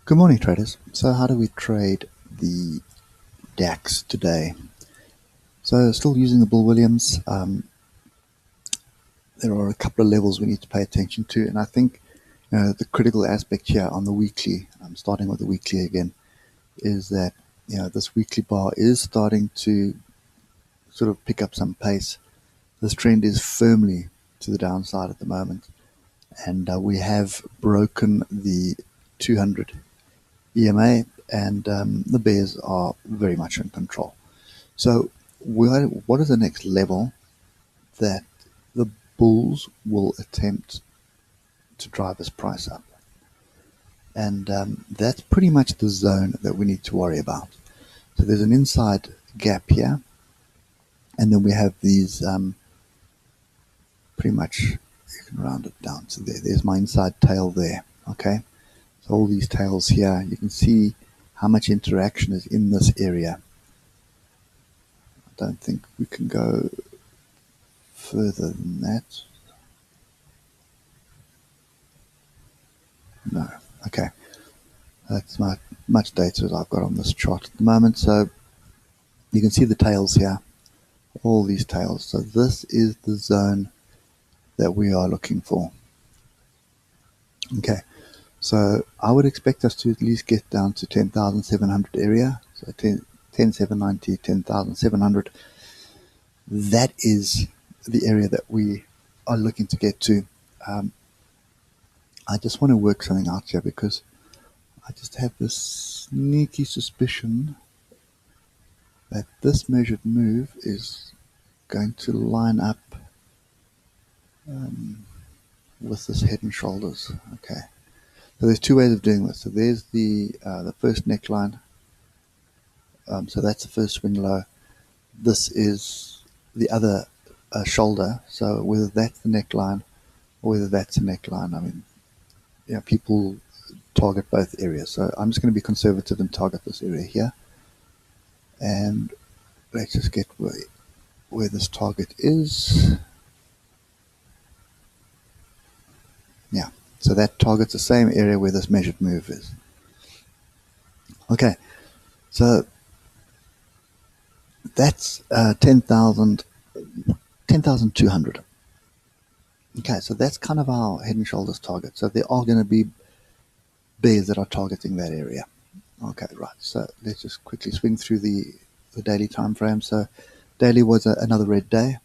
Good morning, traders. So how do we trade the DAX today? So still using the Bill Williams. There are a couple of levels we need to pay attention to, and I think the critical aspect here on the weekly, starting with the weekly again, is that this weekly bar is starting to sort of pick up some pace. This trend is firmly to the downside at the moment, and we have broken the 200 EMA, and the bears are very much in control. So what is the next level that the bulls will attempt to drive this price up? And that's pretty much the zone that we need to worry about. So there's an inside gap here, and then we have these pretty much, you can round it down to there. There's my inside tail there, okay? So all these tails here, you can see how much interaction is in this area. I don't think we can go further than that. No. Okay. That's much data as I've got on this chart at the moment. So you can see the tails here, all these tails. So this is the zone that we are looking for. Okay. So I would expect us to at least get down to 10,700 area. So 10,790, 10,700. That is the area that we are looking to get to. I just want to work something out here because I just have this sneaky suspicion that this measured move is going to line up with this head and shoulders. Okay, so there's two ways of doing this. So there's the first neckline. So that's the first swing low. This is the other shoulder. So whether that's the neckline or whether that's a neckline, I mean, people target both areas. So I'm just going to be conservative and target this area here. And let's just get where this target is. Yeah, so that targets the same area where this measured move is. Okay, so that's 10,200. Okay, so that's kind of our head and shoulders target. So there are going to be bears that are targeting that area. Okay, right. So let's just quickly swing through the daily time frame. So daily was another red day.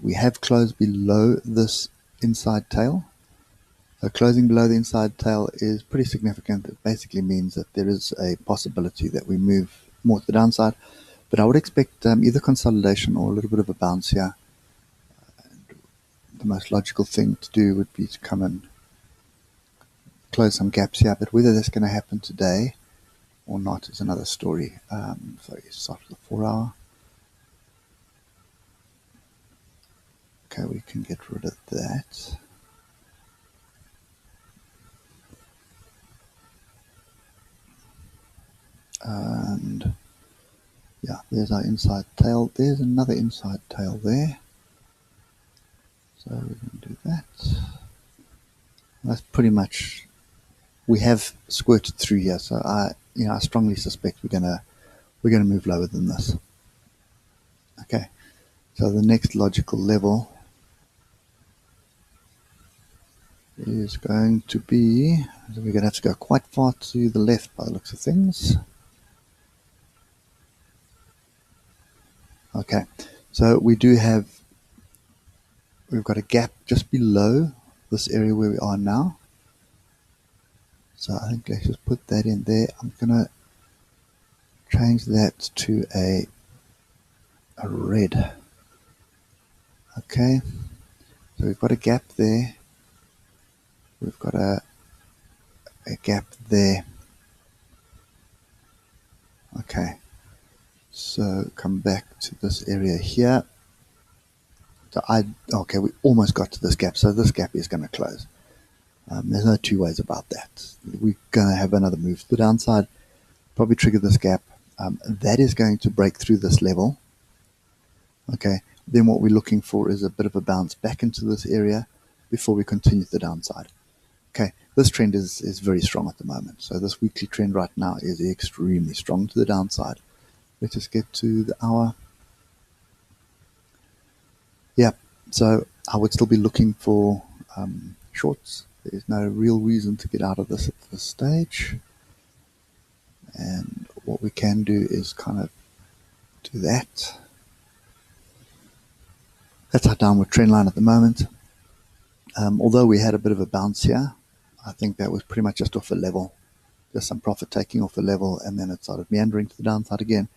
We have closed below this inside tail. So closing below the inside tail is pretty significant. It basically means that there is a possibility that we move more to the downside. But I would expect either consolidation or a little bit of a bounce here. And the most logical thing to do would be to come and close some gaps here. But whether that's going to happen today or not is another story. So you start with the 4 hour. Okay, we can get rid of that. And yeah, there's our inside tail. There's another inside tail there. So we're going to do that. That's pretty much, we have squirted through here. So I strongly suspect we're going to move lower than this. Okay. So the next logical level is going to be, so we're going to have to go quite far to the left by the looks of things. Okay, so we've got a gap just below this area where we are now. So I think let's just put that in there. I'm going to change that to a red. Okay, so we've got a gap there. We've got a gap there. Okay, so come back to this area here. So we almost got to this gap. So this gap is going to close. There's no two ways about that. We're going to have another move to the downside, probably trigger this gap. That is going to break through this level. Okay, then what we're looking for is a bit of a bounce back into this area. before we continue to the downside. Okay, this trend is very strong at the moment. So this weekly trend right now is extremely strong to the downside. Let's just get to the hour. Yeah, so I would still be looking for shorts. There's no real reason to get out of this at this stage. And what we can do is kind of do that. That's our downward trend line at the moment. Although we had a bit of a bounce here, I think that was pretty much just off a level. Just some profit taking off a level, and then it started meandering to the downside again.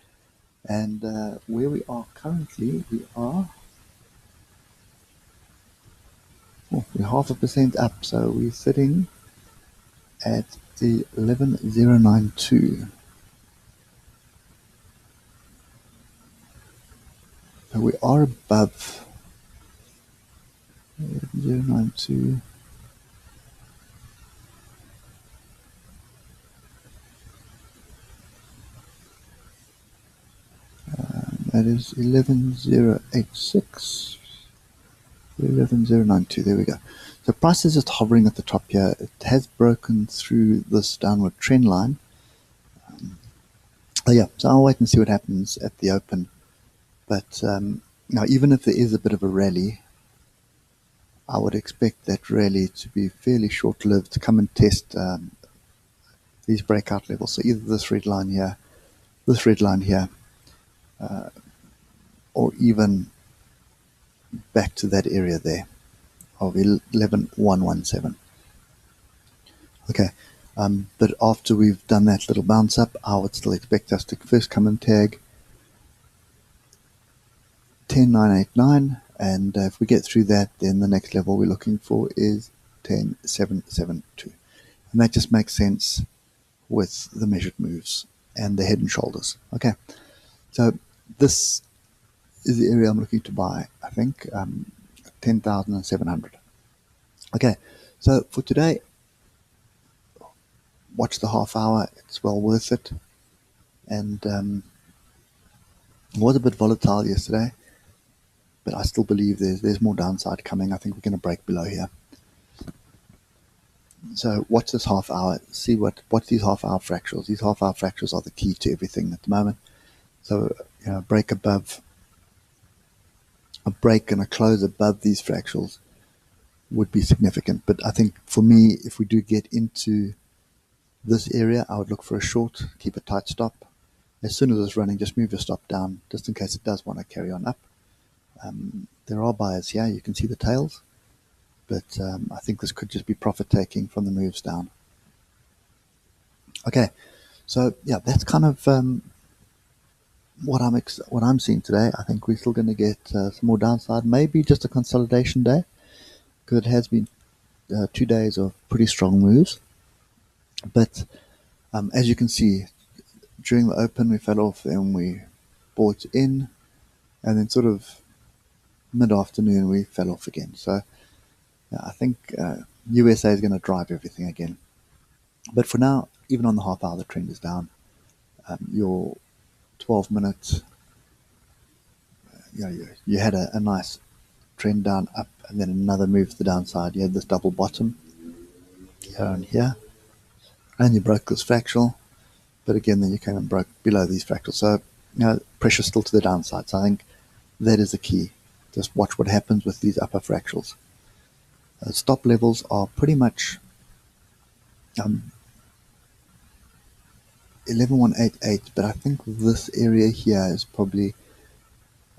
And where we are currently, we're 0.5% up, so we're sitting at 11,092. So we are above 11,092. That is 11,086. 11,092. There we go. So price is just hovering at the top here. It has broken through this downward trend line. Yeah, so I'll wait and see what happens at the open. But now, even if there is a bit of a rally, I would expect that rally to be fairly short-lived, to come and test these breakout levels. So either this red line here, or even back to that area there of 11,117. Okay, but after we've done that little bounce up, I would still expect us to first come and tag 10,989, and if we get through that, then the next level we're looking for is 10,772, and that just makes sense with the measured moves and the head and shoulders. Okay, so this is the area I'm looking to buy, I think, 10,700. Okay, so for today, watch the half hour. It's well worth it. And it was a bit volatile yesterday, but I still believe there's more downside coming. I think we're going to break below here. So watch this half hour. See what these half hour fractals. These half hour fractals are the key to everything at the moment. So break above. A break and a close above these fractals would be significant. But I think for me, if we do get into this area, I would look for a short, keep a tight stop. As soon as it's running, just move your stop down, just in case it does want to carry on up. There are buyers here. You can see the tails. But I think this could just be profit taking from the moves down. Okay, so yeah, that's kind of what I'm seeing today. I think we're still going to get some more downside, maybe just a consolidation day, because it has been 2 days of pretty strong moves. But as you can see, during the open we fell off and we bought in, and then sort of mid-afternoon we fell off again. So I think USA is going to drive everything again. But for now, even on the half hour, the trend is down. Your 12 minutes, you had a nice trend down up, and then another move to the downside. You had this double bottom here and here, and you broke this fractal, but again then you came and broke below these fractals. So pressure still to the downside. So I think that is the key. Just watch what happens with these upper fractals. Stop levels are pretty much 11,188, but I think this area here is probably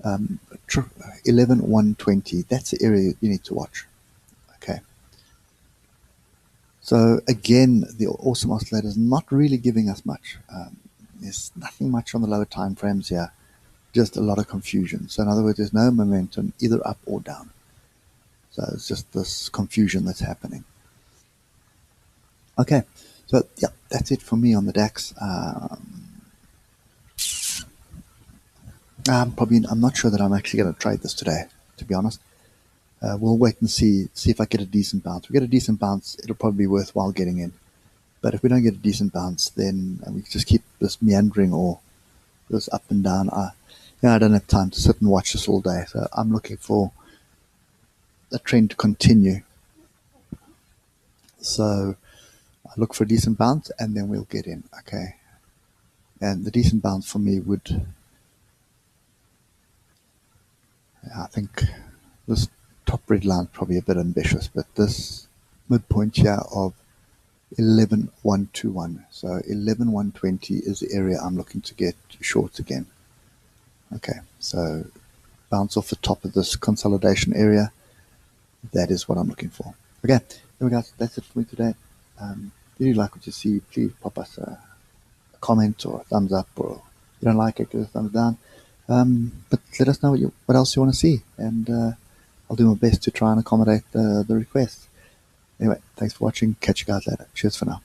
11,120. That's the area you need to watch. Okay. So again, the awesome oscillator is not really giving us much. There's nothing much on the lower time frames here, just a lot of confusion. So in other words, there's no momentum either up or down. So it's just this confusion that's happening. Okay, so yeah, that's it for me on the DAX. I'm not sure that I'm actually going to trade this today, to be honest. We'll wait and see if I get a decent bounce. If we get a decent bounce, it'll probably be worthwhile getting in. But if we don't get a decent bounce, then we just keep this meandering or this up and down. I don't have time to sit and watch this all day. So I'm looking for a trend to continue So I look for a decent bounce and then we'll get in. Okay. And the decent bounce for me would, I think this top red line is probably a bit ambitious, but this midpoint here of 11,121. So 11,120 is the area I'm looking to get short again. Okay, so bounce off the top of this consolidation area. That is what I'm looking for. Okay, there we go. That's it for me today. If you like what you see, please pop us a comment or a thumbs up, or if you don't like it, give us a thumbs down. But let us know what else you want to see, and I'll do my best to try and accommodate the requests. Anyway, thanks for watching. Catch you guys later. Cheers for now.